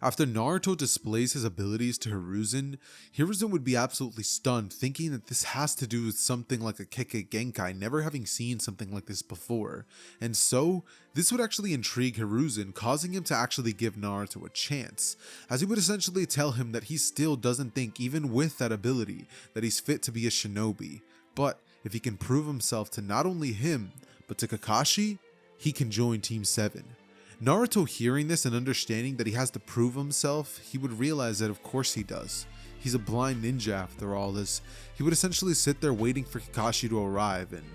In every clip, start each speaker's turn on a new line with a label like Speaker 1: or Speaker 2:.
Speaker 1: After Naruto displays his abilities to Hiruzen would be absolutely stunned, thinking that this has to do with something like a Kekkei Genkai, never having seen something like this before. And so, this would actually intrigue Hiruzen, causing him to actually give Naruto a chance, as he would essentially tell him that he still doesn't think, even with that ability, that he's fit to be a shinobi. But if he can prove himself to not only him, but to Kakashi, he can join Team 7. Naruto hearing this and understanding that he has to prove himself, he would realize that of course he does. He's a blind ninja after all, as he would essentially sit there waiting for Kakashi to arrive, and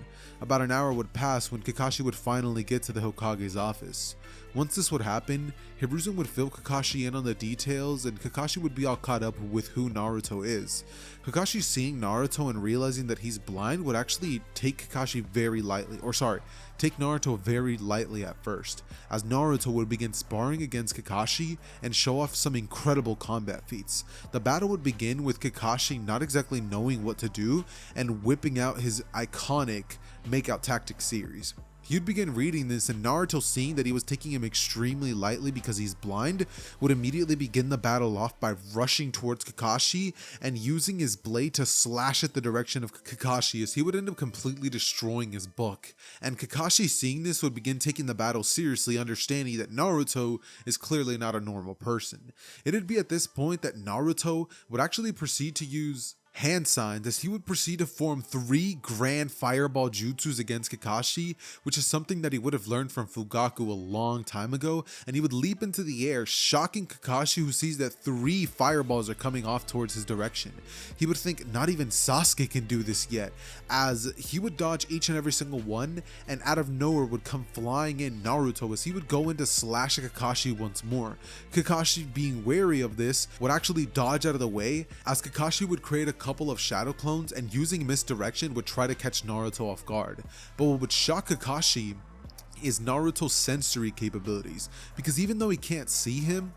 Speaker 1: about an hour would pass when Kakashi would finally get to the Hokage's office. Once this would happen, Hiruzen would fill Kakashi in on the details, and Kakashi would be all caught up with who Naruto is. Kakashi seeing Naruto and realizing that he's blind would actually take Naruto very lightly at first, as Naruto would begin sparring against Kakashi and show off some incredible combat feats. The battle would begin with Kakashi not exactly knowing what to do and whipping out his iconic makeout tactic series. He'd begin reading this, and Naruto, seeing that he was taking him extremely lightly because he's blind, would immediately begin the battle off by rushing towards Kakashi and using his blade to slash at the direction of Kakashi, as he would end up completely destroying his book. And Kakashi, seeing this, would begin taking the battle seriously, understanding that Naruto is clearly not a normal person. It'd be at this point that Naruto would actually proceed to use hand signs, as he would proceed to form 3 grand fireball jutsus against Kakashi, which is something that he would have learned from Fugaku a long time ago, and he would leap into the air, shocking Kakashi, who sees that 3 fireballs are coming off towards his direction. He would think not even Sasuke can do this yet, as he would dodge each and every single one, and out of nowhere would come flying in Naruto, as he would go in to slash at Kakashi once more. Kakashi, being wary of this, would actually dodge out of the way, as Kakashi would create a couple of shadow clones and, using misdirection, would try to catch Naruto off guard. But what would shock Kakashi is Naruto's sensory capabilities, because even though he can't see him,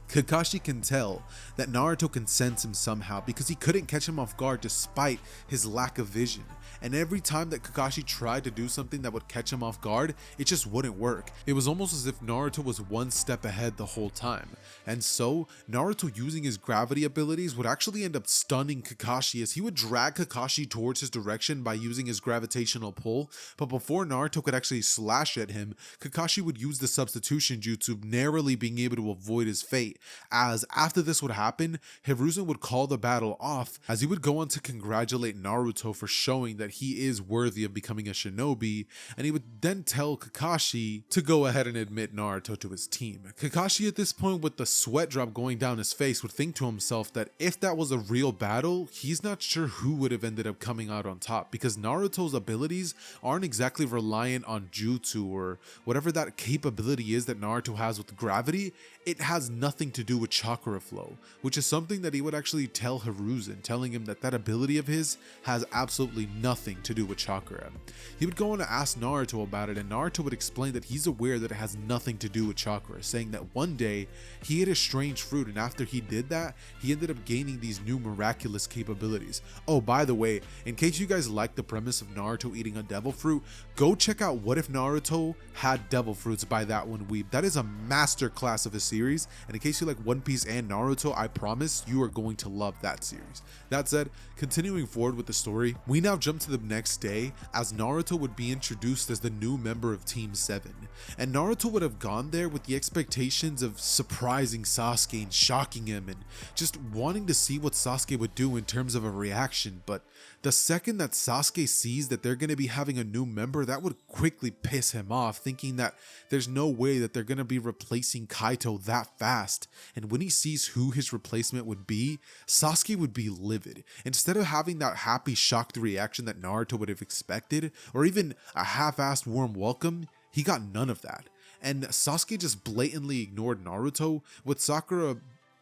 Speaker 1: Kakashi can tell that Naruto can sense him somehow, because he couldn't catch him off guard despite his lack of vision. And every time that Kakashi tried to do something that would catch him off guard, it just wouldn't work. It was almost as if Naruto was one step ahead the whole time. And so, Naruto, using his gravity abilities, would actually end up stunning Kakashi, as he would drag Kakashi towards his direction by using his gravitational pull. But before Naruto could actually slash at him, Kakashi would use the substitution jutsu, narrowly being able to avoid his fate. As after this would happen, Hiruzen would call the battle off, as he would go on to congratulate Naruto for showing that he is worthy of becoming a shinobi, and he would then tell Kakashi to go ahead and admit Naruto to his team. Kakashi, at this point, with the sweat drop going down his face, would think to himself that if that was a real battle, he's not sure who would have ended up coming out on top, because Naruto's abilities aren't exactly reliant on jutsu or whatever that capability is that Naruto has with gravity. It has nothing to do with chakra flow, which is something that he would actually tell Hiruzen, telling him that that ability of his has absolutely nothing to do with chakra. He would go on to ask Naruto about it, and Naruto would explain that he's aware that it has nothing to do with chakra, saying that one day he ate a strange fruit, and after he did that, he ended up gaining these new miraculous capabilities. Oh, by the way, in case you guys like the premise of Naruto eating a devil fruit, go check out What If Naruto Had Devil Fruits by That One Weeb. That is a master class of a series, and in case you like One Piece and Naruto, I promise you are going to love that series. That said, continuing forward with the story, we now jump to the next day, as Naruto would be introduced as the new member of Team 7, and Naruto would have gone there with the expectations of surprising Sasuke and shocking him and just wanting to see what Sasuke would do in terms of a reaction. But the second that Sasuke sees that they're going to be having a new member, that would quickly piss him off, thinking that there's no way that they're going to be replacing Kaito that fast. And when he sees who his replacement would be, Sasuke would be livid. Instead of having that happy, shocked reaction that Naruto would have expected, or even a half-assed warm welcome, he got none of that. And Sasuke just blatantly ignored Naruto, with Sakura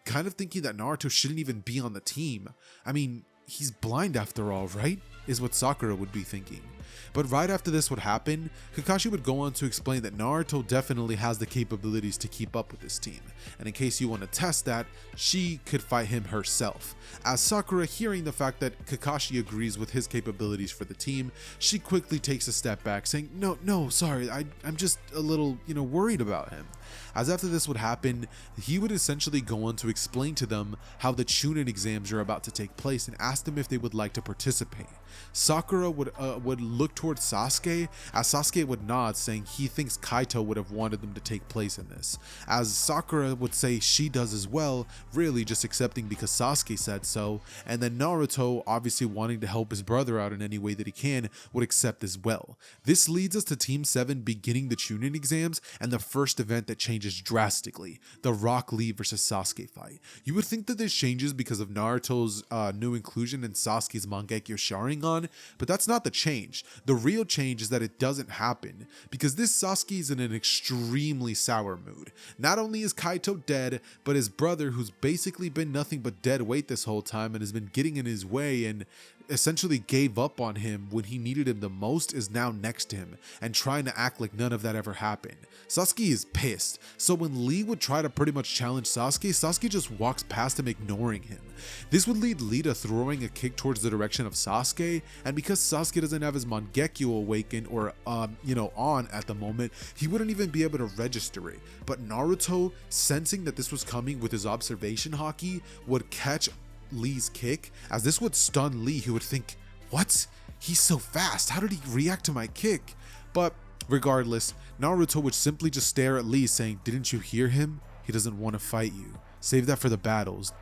Speaker 1: kind of thinking that Naruto shouldn't even be on the team. I mean, he's blind after all, right? is what Sakura would be thinking. But right after this would happen, Kakashi would go on to explain that Naruto definitely has the capabilities to keep up with this team, and in case you want to test that, she could fight him herself. As Sakura, hearing the fact that Kakashi agrees with his capabilities for the team, she quickly takes a step back saying, no, sorry, I'm just a little, worried about him. As after this would happen, he would essentially go on to explain to them how the Chunin exams are about to take place and ask them if they would like to participate. Sakura would look towards Sasuke, as Sasuke would nod, saying he thinks Kaito would have wanted them to take place in this, as Sakura would say she does as well, really just accepting because Sasuke said so, and then Naruto, obviously wanting to help his brother out in any way that he can, would accept as well. This leads us to Team 7 beginning the Chunin exams and the first event that changes drastically, the Rock Lee versus Sasuke fight. You would think that this changes because of Naruto's new inclusion in Sasuke's Mangekyo Sharingan, but that's not the change. The real change is that it doesn't happen, because this Sasuke is in an extremely sour mood. Not only is Kaito dead, but his brother, who's basically been nothing but dead weight this whole time and has been getting in his way and essentially gave up on him when he needed him the most, is now next to him and trying to act like none of that ever happened. Sasuke is pissed, so when Lee would try to pretty much challenge Sasuke, Sasuke just walks past him, ignoring him. This would lead Lee to throwing a kick towards the direction of Sasuke, and because Sasuke doesn't have his Mangekyo awakened or on at the moment, he wouldn't even be able to register it. But Naruto, sensing that this was coming with his observation haki, would catch Lee's kick, as this would stun Lee, who would think, what? He's so fast, how did he react to my kick? But regardless, Naruto would simply just stare at Lee, saying, didn't you hear him? He doesn't want to fight you. Save that for the battles.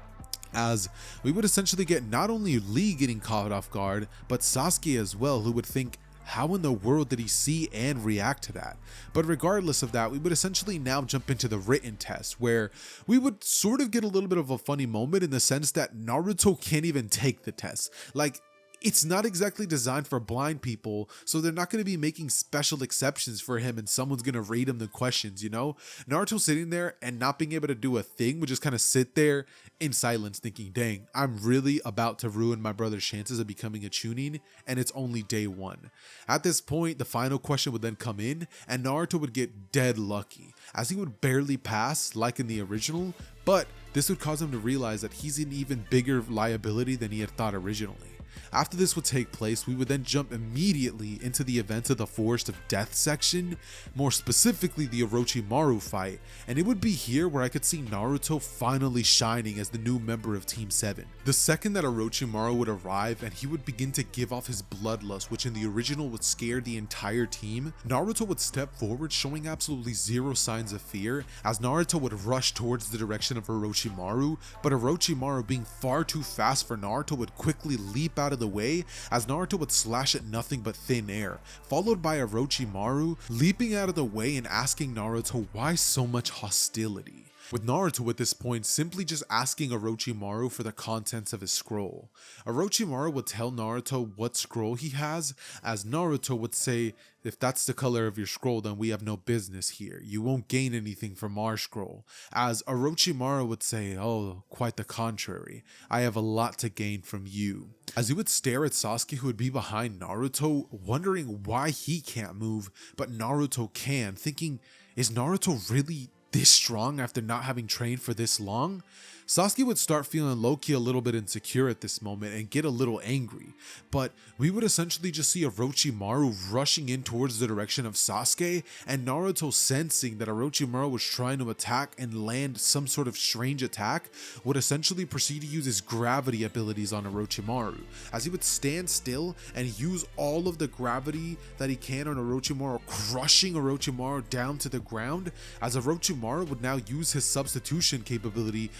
Speaker 1: As we would essentially get not only Lee getting caught off guard, but Sasuke as well, who would think, how in the world did he see and react to that? But regardless of that, we would essentially now jump into the written test, where we would sort of get a little bit of a funny moment in the sense that Naruto can't even take the test. Like, it's not exactly designed for blind people, so they're not going to be making special exceptions for him and someone's going to read him the questions, Naruto sitting there and not being able to do a thing would just kind of sit there in silence thinking, dang, I'm really about to ruin my brother's chances of becoming a Chunin, and it's only day 1. At this point, the final question would then come in, and Naruto would get dead lucky, as he would barely pass like in the original, but this would cause him to realize that he's an even bigger liability than he had thought originally. After this would take place, we would then jump immediately into the events of the Forest of Death section, more specifically the Orochimaru fight, and it would be here where I could see Naruto finally shining as the new member of Team 7. The second that Orochimaru would arrive and he would begin to give off his bloodlust, which in the original would scare the entire team, Naruto would step forward showing absolutely zero signs of fear, as Naruto would rush towards the direction of Orochimaru, but Orochimaru, being far too fast for Naruto, would quickly leap out of the way, as Naruto would slash at nothing but thin air, followed by Orochimaru leaping out of the way and asking Naruto why so much hostility, with Naruto at this point simply just asking Orochimaru for the contents of his scroll. Orochimaru would tell Naruto what scroll he has, as Naruto would say, if that's the color of your scroll, then we have no business here. You won't gain anything from our scroll. As Orochimaru would say, oh, quite the contrary. I have a lot to gain from you. As he would stare at Sasuke, who would be behind Naruto, wondering why he can't move, but Naruto can, thinking, is Naruto really this strong after not having trained for this long? Sasuke would start feeling low-key a little bit insecure at this moment and get a little angry, but we would essentially just see Orochimaru rushing in towards the direction of Sasuke, and Naruto, sensing that Orochimaru was trying to attack and land some sort of strange attack, would essentially proceed to use his gravity abilities on Orochimaru, as he would stand still and use all of the gravity that he can on Orochimaru, crushing Orochimaru down to the ground, as Orochimaru would now use his substitution capability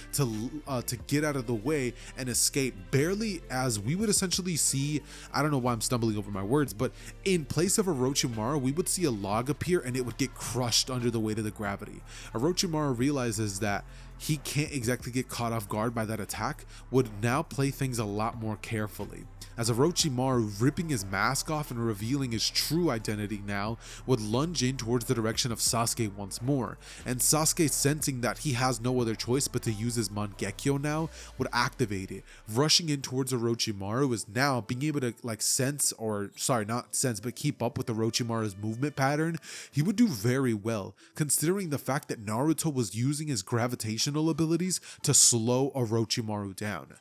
Speaker 1: to get out of the way and escape barely, as we would essentially see, I don't know why I'm stumbling over my words, but in place of Orochimaru, we would see a log appear and it would get crushed under the weight of the gravity. Orochimaru realizes that he can't exactly get caught off guard by that attack, would now play things a lot more carefully. As Orochimaru, ripping his mask off and revealing his true identity now, would lunge in towards the direction of Sasuke once more, and Sasuke, sensing that he has no other choice but to use his Mangekyo now, would activate it. Rushing in towards Orochimaru is now being able to keep up with Orochimaru's movement pattern. He would do very well, considering the fact that Naruto was using his gravitational abilities to slow Orochimaru down,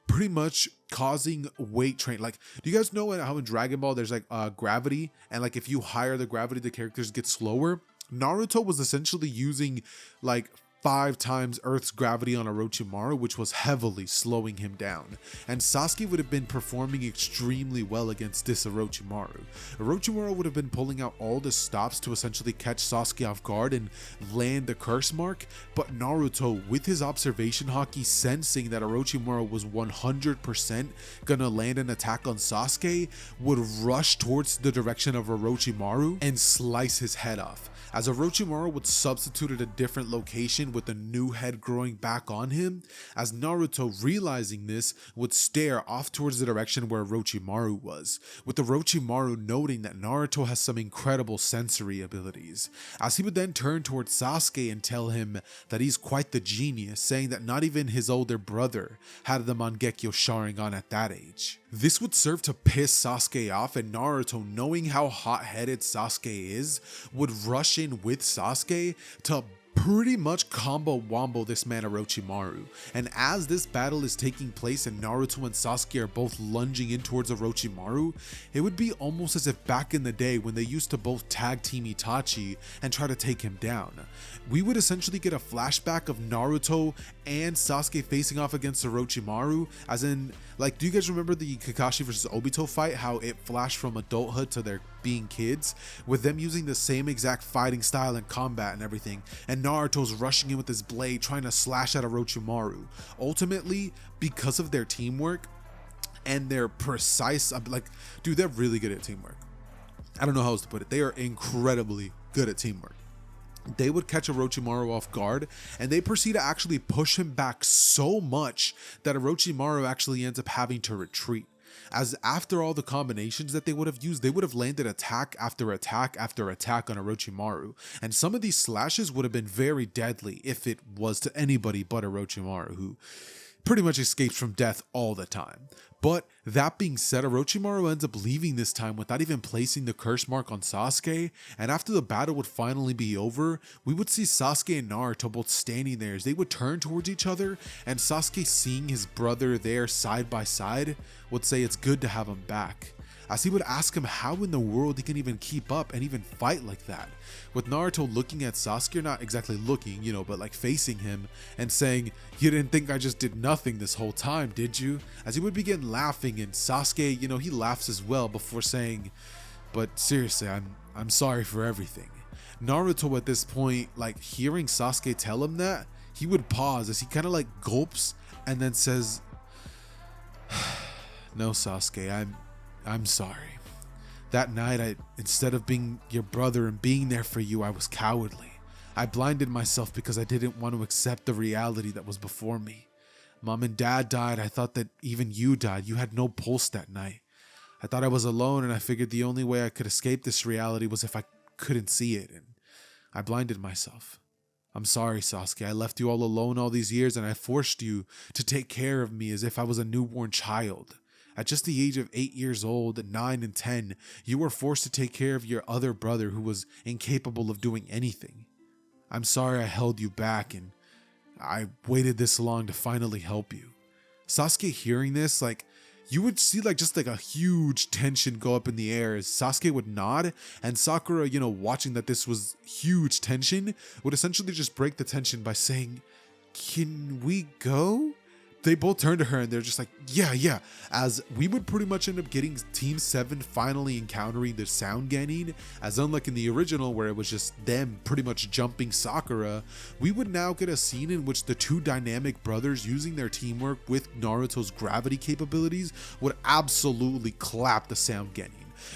Speaker 1: pretty much causing weight train. Like, do you guys know how in Dragon Ball there's like gravity, and like if you higher the gravity, the characters get slower? Naruto was essentially using like 5 times Earth's gravity on Orochimaru, which was heavily slowing him down, and Sasuke would have been performing extremely well against this Orochimaru. Orochimaru would have been pulling out all the stops to essentially catch Sasuke off guard and land the curse mark, but Naruto, with his observation haki, sensing that Orochimaru was 100% gonna land an attack on Sasuke, would rush towards the direction of Orochimaru and slice his head off. As Orochimaru would substitute at a different location with a new head growing back on him, as Naruto, realizing this, would stare off towards the direction where Orochimaru was, with Orochimaru noting that Naruto has some incredible sensory abilities, as he would then turn towards Sasuke and tell him that he's quite the genius, saying that not even his older brother had the Mangekyo Sharingan at that age. This would serve to piss Sasuke off, and Naruto, knowing how hot-headed Sasuke is, would rush in with Sasuke to pretty much combo wombo this man Orochimaru. And as this battle is taking place and Naruto and Sasuke are both lunging in towards Orochimaru, it would be almost as if back in the day when they used to both tag team Itachi and try to take him down. We would essentially get a flashback of Naruto and Sasuke facing off against Orochimaru, as in, like, do you guys remember the Kakashi versus Obito fight, how it flashed from adulthood to their being kids, with them using the same exact fighting style and combat and everything, and Naruto's rushing in with his blade trying to slash at Orochimaru. Ultimately, because of their teamwork and their precise, like, dude, they're really good at teamwork. I don't know how else to put it. They are incredibly good at teamwork. They would catch Orochimaru off guard, and they proceed to actually push him back so much that Orochimaru actually ends up having to retreat. As after all the combinations that they would have used, they would have landed attack after attack after attack on Orochimaru, and some of these slashes would have been very deadly if it was to anybody but Orochimaru, who pretty much escapes from death all the time. But that being said, Orochimaru ends up leaving this time without even placing the curse mark on Sasuke, and after the battle would finally be over, we would see Sasuke and Naruto both standing there as they would turn towards each other, and Sasuke, seeing his brother there side by side, would say it's good to have him back, as he would ask him how in the world he can even keep up and even fight like that, with Naruto looking at Sasuke, not exactly looking, but like facing him and saying, "You didn't think I just did nothing this whole time, did you?" As he would begin laughing, and Sasuke, he laughs as well before saying, "But seriously, I'm sorry for everything." Naruto at this point, like hearing Sasuke tell him that, he would pause as he kind of like gulps and then says, "No, Sasuke, I'm sorry. That night, instead of being your brother and being there for you, I was cowardly. I blinded myself because I didn't want to accept the reality that was before me. Mom and Dad died. I thought that even you died. You had no pulse that night. I thought I was alone, and I figured the only way I could escape this reality was if I couldn't see it, and I blinded myself. I'm sorry, Sasuke. I left you all alone all these years, and I forced you to take care of me as if I was a newborn child. At just the age of 8 years old, 9 and 10, you were forced to take care of your other brother who was incapable of doing anything. I'm sorry I held you back, and I waited this long to finally help you." Sasuke hearing this, like, you would see just a huge tension go up in the air as Sasuke would nod, and Sakura, watching that this was huge tension, would essentially just break the tension by saying, "Can we go?" They both turn to her and they're just like, yeah, as we would pretty much end up getting Team 7 finally encountering the Sound Genin, as unlike in the original where it was just them pretty much jumping Sakura, we would now get a scene in which the two dynamic brothers, using their teamwork with Naruto's gravity capabilities, would absolutely clap the Sound Genin.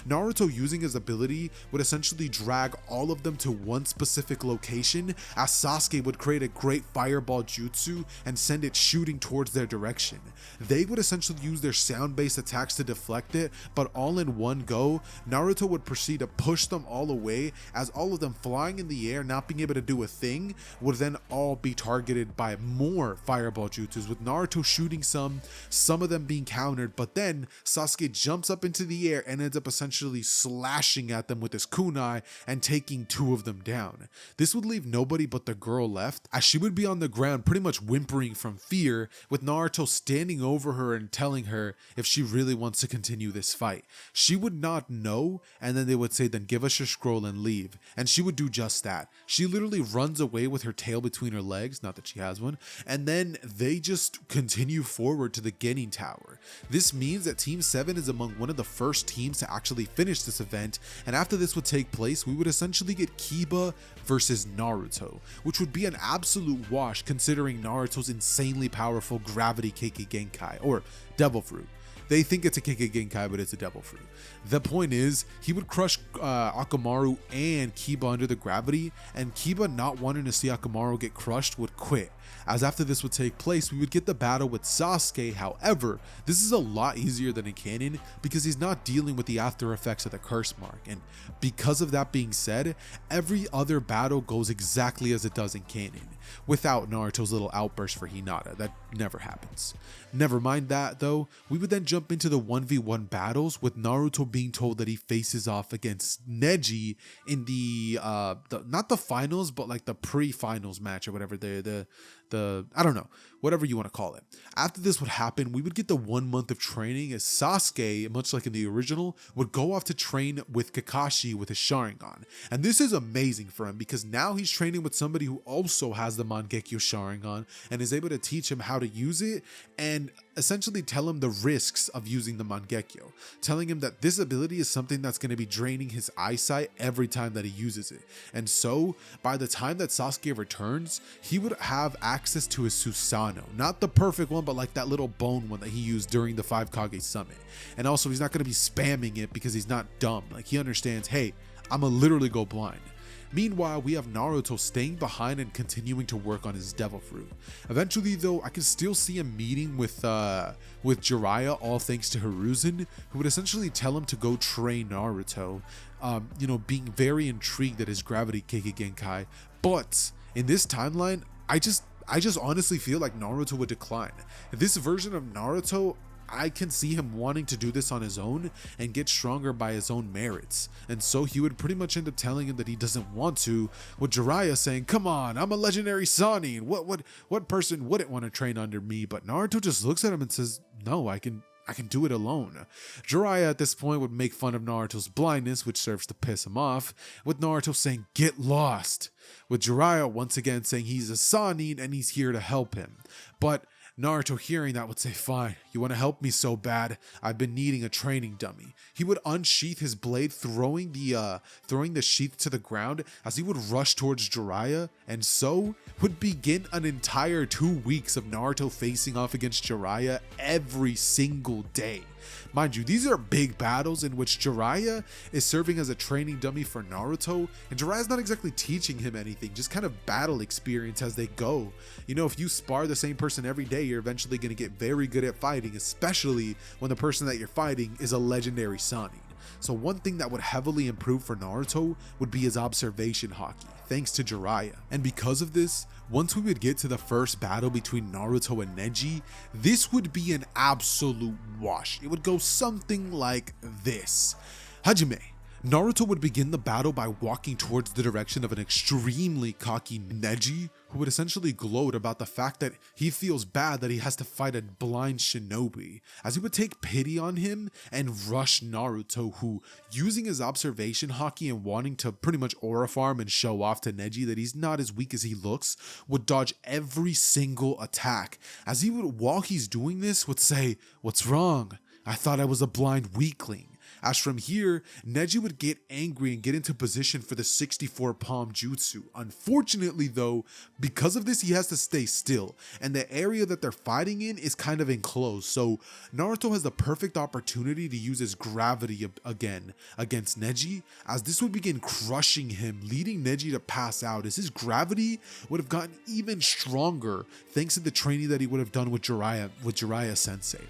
Speaker 1: Naruto, using his ability, would essentially drag all of them to one specific location, as Sasuke would create a great fireball jutsu and send it shooting towards their direction. They would essentially use their sound-based attacks to deflect it, but all in one go, Naruto would proceed to push them all away, as all of them flying in the air, not being able to do a thing, would then all be targeted by more fireball jutsus, with Naruto shooting some of them being countered, but then Sasuke jumps up into the air and ends up essentially slashing at them with his kunai and taking 2 of them down. This would leave nobody but the girl left, as she would be on the ground pretty much whimpering from fear, with Naruto standing over her and telling her if she really wants to continue this fight. She would not know, and then they would say, then give us your scroll and leave, and she would do just that. She literally runs away with her tail between her legs, not that she has one, and then they just continue forward to the Genin Tower. This means that Team 7 is among one of the first teams to actually finish this event, and after this would take place, we would essentially get Kiba versus Naruto, which would be an absolute wash considering Naruto's insanely powerful Gravity Keiki Genkai, or Devil Fruit. They think it's a Keiki Genkai, but it's a Devil Fruit. The point is, he would crush Akamaru and Kiba under the gravity, and Kiba, not wanting to see Akamaru get crushed, would quit. As after this would take place, we would get the battle with Sasuke. However, this is a lot easier than in canon because he's not dealing with the after effects of the curse mark, and because of that being said, every other battle goes exactly as it does in canon, without Naruto's little outburst for Hinata. That never happens. Never mind that though, we would then jump into the 1v1 battles, with Naruto being told that he faces off against Neji in the not the finals, but like the pre-finals match or whatever, the I don't know, whatever you want to call it. After this would happen, we would get the 1 month of training, as Sasuke, much like in the original, would go off to train with Kakashi with his Sharingan. And this is amazing for him because now he's training with somebody who also has the Mangekyo Sharingan and is able to teach him how to use it and essentially tell him the risks of using the Mangekyo, telling him that this ability is something that's going to be draining his eyesight every time that he uses it. And so by the time that Sasuke returns, he would have access to his Susanoo, not the perfect one, but like that little bone one that he used during the 5 Kage summit. And also he's not going to be spamming it because he's not dumb. Like, he understands, hey, I'ma literally go blind. Meanwhile, we have Naruto staying behind and continuing to work on his Devil Fruit. Eventually though, I can still see him meeting with Jiraiya, all thanks to Hiruzen, who would essentially tell him to go train Naruto, being very intrigued at his Gravity Keiki Genkai. But in this timeline, I just honestly feel like Naruto would decline. This version of Naruto, I can see him wanting to do this on his own and get stronger by his own merits. And so he would pretty much end up telling him that he doesn't want to, with Jiraiya saying, come on, I'm a legendary Sannin. What person wouldn't want to train under me? But Naruto just looks at him and says, no, I can do it alone. Jiraiya at this point would make fun of Naruto's blindness, which serves to piss him off, with Naruto saying, get lost, with Jiraiya once again saying he's a Sannin and he's here to help him. But Naruto, hearing that, would say, fine, you want to help me so bad, I've been needing a training dummy. He would unsheath his blade, throwing the sheath to the ground as he would rush towards Jiraiya, and so would begin an entire 2 weeks of Naruto facing off against Jiraiya every single day. Mind you, these are big battles in which Jiraiya is serving as a training dummy for Naruto, and Jiraiya's not exactly teaching him anything, just kind of battle experience as they go. You know, if you spar the same person every day, you're eventually going to get very good at fighting, especially when the person that you're fighting is a legendary Sannin. So one thing that would heavily improve for Naruto would be his observation haki, thanks to Jiraiya. And because of this, once we would get to the first battle between Naruto and Neji, this would be an absolute wash. It would go something like this. Hajime. Naruto would begin the battle by walking towards the direction of an extremely cocky Neji, who would essentially gloat about the fact that he feels bad that he has to fight a blind shinobi, as he would take pity on him and rush Naruto, who, using his observation haki and wanting to pretty much aura farm and show off to Neji that he's not as weak as he looks, would dodge every single attack, as he would, while he's doing this, would say, what's wrong? I thought I was a blind weakling. as from here, Neji would get angry and get into position for the 64 palm jutsu. Unfortunately though, because of this he has to stay still, and the area that they're fighting in is kind of enclosed, so Naruto has the perfect opportunity to use his gravity again against Neji, as this would begin crushing him, leading Neji to pass out, as his gravity would have gotten even stronger thanks to the training that he would have done with Jiraiya sensei.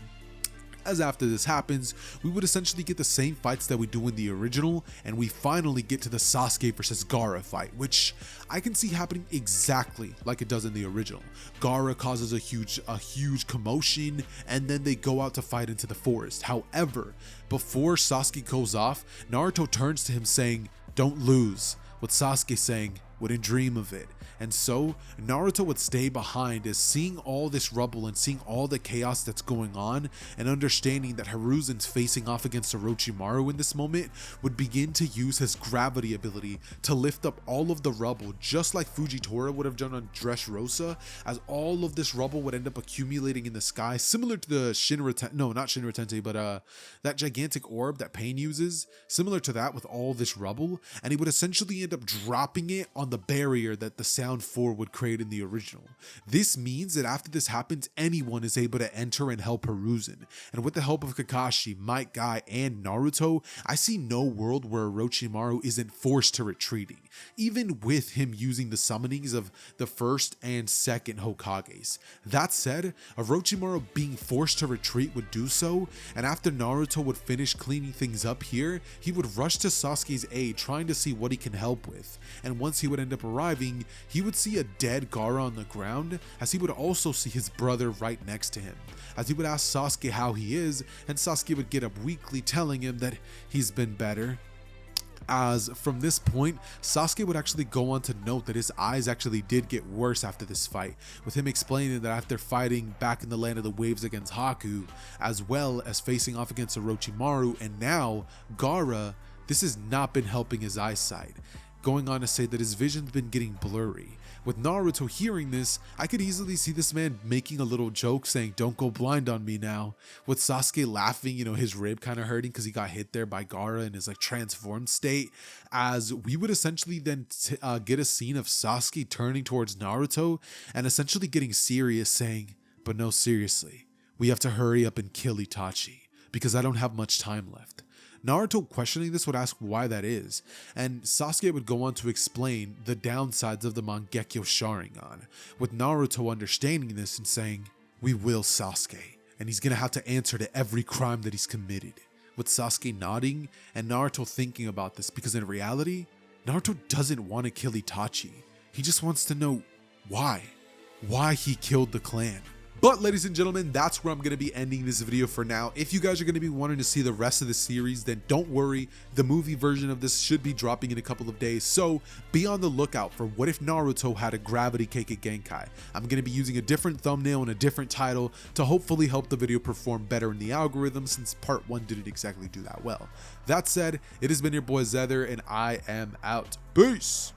Speaker 1: As after this happens, we would essentially get the same fights that we do in the original, and we finally get to the Sasuke versus Gaara fight, which I can see happening exactly like it does in the original. Gaara causes a huge commotion, and then they go out to fight into the forest. However, before Sasuke goes off, Naruto turns to him saying, "Don't lose," with Sasuke saying, "Wouldn't dream of it." And so Naruto would stay behind, as seeing all this rubble and seeing all the chaos that's going on, and understanding that Hiruzen's facing off against Orochimaru in this moment, would begin to use his gravity ability to lift up all of the rubble, just like Fujitora would have done on Dressrosa, as all of this rubble would end up accumulating in the sky, similar to the that gigantic orb that Pain uses, similar to that with all this rubble, and he would essentially end up dropping it on the barrier that the Sound 4 would create in the original. This means that after this happens, anyone is able to enter and help Hiruzen, and with the help of Kakashi, Might Guy, and Naruto, I see no world where Orochimaru isn't forced to retreating, even with him using the summonings of the first and second Hokages. That said, Orochimaru being forced to retreat would do so, and after Naruto would finish cleaning things up here, he would rush to Sasuke's aid, trying to see what he can help with, and once he would end up arriving, he would see a dead Gaara on the ground, as he would also see his brother right next to him, as he would ask Sasuke how he is, and Sasuke would get up weakly telling him that he's been better. As from this point, Sasuke would actually go on to note that his eyes actually did get worse after this fight, with him explaining that after fighting back in the land of the waves against Haku, as well as facing off against Orochimaru and now Gaara, this has not been helping his eyesight, going on to say that his vision's been getting blurry. With Naruto hearing this, I could easily see this man making a little joke saying, "Don't go blind on me now," with Sasuke laughing, his rib kind of hurting because he got hit there by Gaara in his transformed state, as we would essentially then get a scene of Sasuke turning towards Naruto and essentially getting serious, saying, "But no, seriously, we have to hurry up and kill Itachi because I don't have much time left." Naruto, questioning this, would ask why that is, and Sasuke would go on to explain the downsides of the Mangekyo Sharingan, with Naruto understanding this and saying, "We will, Sasuke, and he's gonna have to answer to every crime that he's committed," with Sasuke nodding and Naruto thinking about this, because in reality, Naruto doesn't want to kill Itachi. He just wants to know why he killed the clan. But ladies and gentlemen, that's where I'm going to be ending this video for now. If you guys are going to be wanting to see the rest of the series, then don't worry, the movie version of this should be dropping in a couple of days, so be on the lookout for What If Naruto Had a Gravity Cake at Genkai. I'm going to be using a different thumbnail and a different title to hopefully help the video perform better in the algorithm, since part 1 didn't exactly do that well. That said, it has been your boy Xehther, and I am out. Peace!